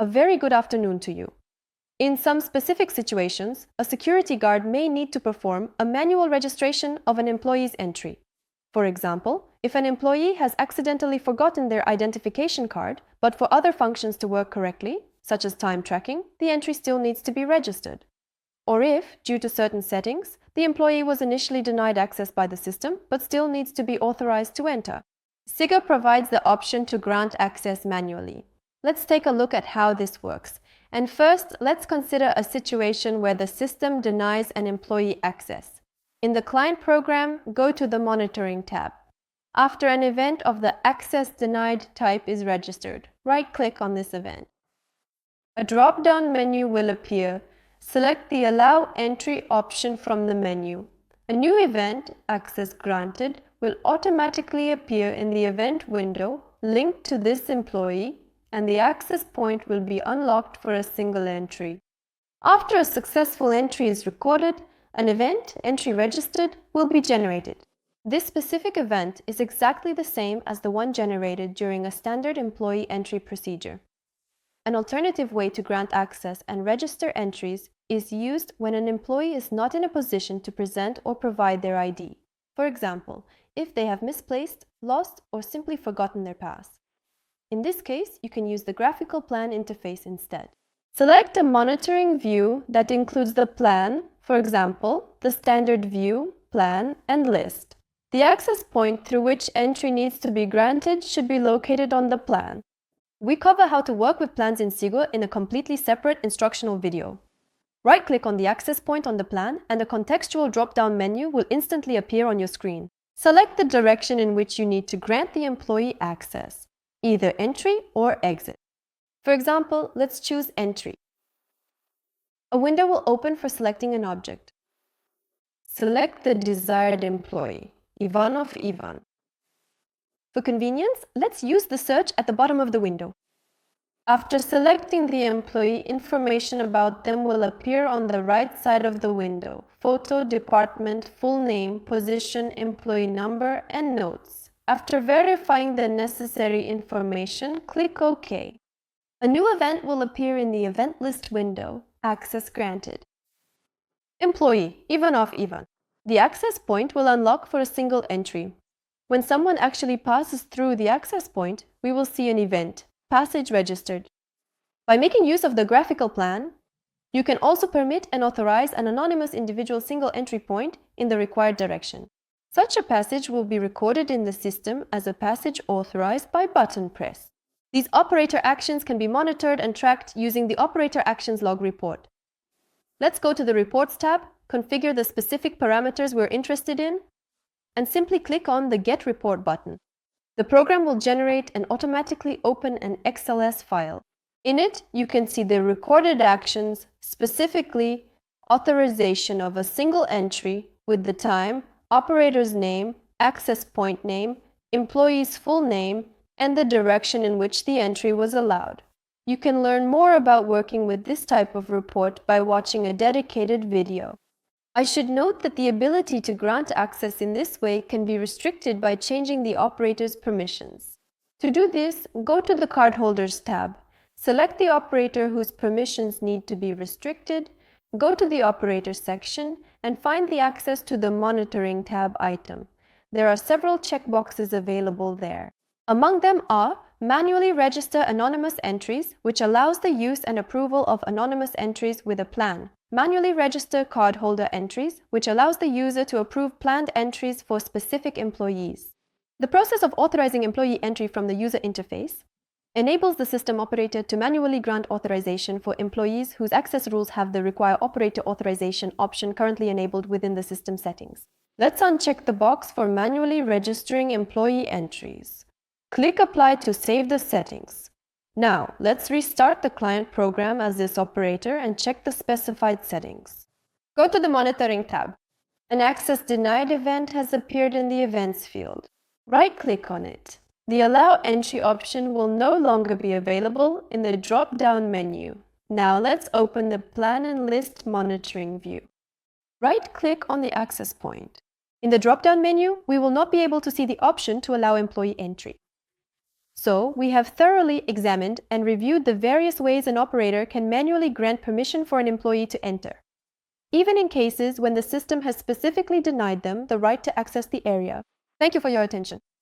A very good afternoon to you. In some specific situations, a security guard may need to perform a manual registration of an employee's entry. For example, if an employee has accidentally forgotten their identification card, but for other functions to work correctly, such as time tracking, the entry still needs to be registered. Or if, due to certain settings, the employee was initially denied access by the system, but still needs to be authorized to enter. Sigur provides the option to grant access manually. Let's take a look at how this works. And first, let's consider a situation where the system denies an employee access. In the client program, go to the Monitoring tab. After an event of the Access Denied type is registered, right-click on this event. A drop-down menu will appear. Select the Allow Entry option from the menu. A new event, Access Granted, will automatically appear in the event window linked to this employee, and the access point will be unlocked for a single entry. After a successful entry is recorded, an event, Entry Registered, will be generated. This specific event is exactly the same as the one generated during a standard employee entry procedure. An alternative way to grant access and register entries is used when an employee is not in a position to present or provide their ID. For example, if they have misplaced, lost, or simply forgotten their pass. In this case, you can use the graphical plan interface instead. Select a monitoring view that includes the plan, for example, the standard view, plan, and list. The access point through which entry needs to be granted should be located on the plan. We cover how to work with plans in Sigur in a completely separate instructional video. Right-click on the access point on the plan and a contextual drop-down menu will instantly appear on your screen. Select the direction in which you need to grant the employee access, either entry or exit. For example, let's choose entry. A window will open for selecting an object. Select the desired employee, Ivanov Ivan. For convenience, let's use the search at the bottom of the window. After selecting the employee, information about them will appear on the right side of the window. Photo, department, full name, position, employee number, and notes. After verifying the necessary information, click OK. A new event will appear in the event list window. Access granted. Employee, Ivanov Ivan. The access point will unlock for a single entry. When someone actually passes through the access point, we will see an event, Passage Registered. By making use of the graphical plan, you can also permit and authorize an anonymous individual single entry point in the required direction. Such a passage will be recorded in the system as a passage authorized by button press. These operator actions can be monitored and tracked using the Operator Actions Log report. Let's go to the Reports tab, configure the specific parameters we're interested in, and simply click on the Get Report button. The program will generate and automatically open an XLS file. In it, you can see the recorded actions, specifically authorization of a single entry with the time, operator's name, access point name, employee's full name, and the direction in which the entry was allowed. You can learn more about working with this type of report by watching a dedicated video. I should note that the ability to grant access in this way can be restricted by changing the operator's permissions. To do this, go to the Cardholders tab. Select the operator whose permissions need to be restricted, go to the Operator section, and find the Access to the Monitoring tab item. There are several checkboxes available there. Among them are Manually Register Anonymous Entries, which allows the use and approval of anonymous entries with a plan. Manually Register Cardholder Entries, which allows the user to approve planned entries for specific employees. The process of authorizing employee entry from the user interface enables the system operator to manually grant authorization for employees whose access rules have the Require Operator Authorization option currently enabled within the system settings. Let's uncheck the box for manually registering employee entries. Click Apply to save the settings. Now, let's restart the client program as this operator and check the specified settings. Go to the Monitoring tab. An Access Denied event has appeared in the Events field. Right-click on it. The Allow Entry option will no longer be available in the drop-down menu. Now let's open the Plan and List monitoring view. Right-click on the access point. In the drop-down menu, we will not be able to see the option to allow employee entry. So, we have thoroughly examined and reviewed the various ways an operator can manually grant permission for an employee to enter, even in cases when the system has specifically denied them the right to access the area. Thank you for your attention.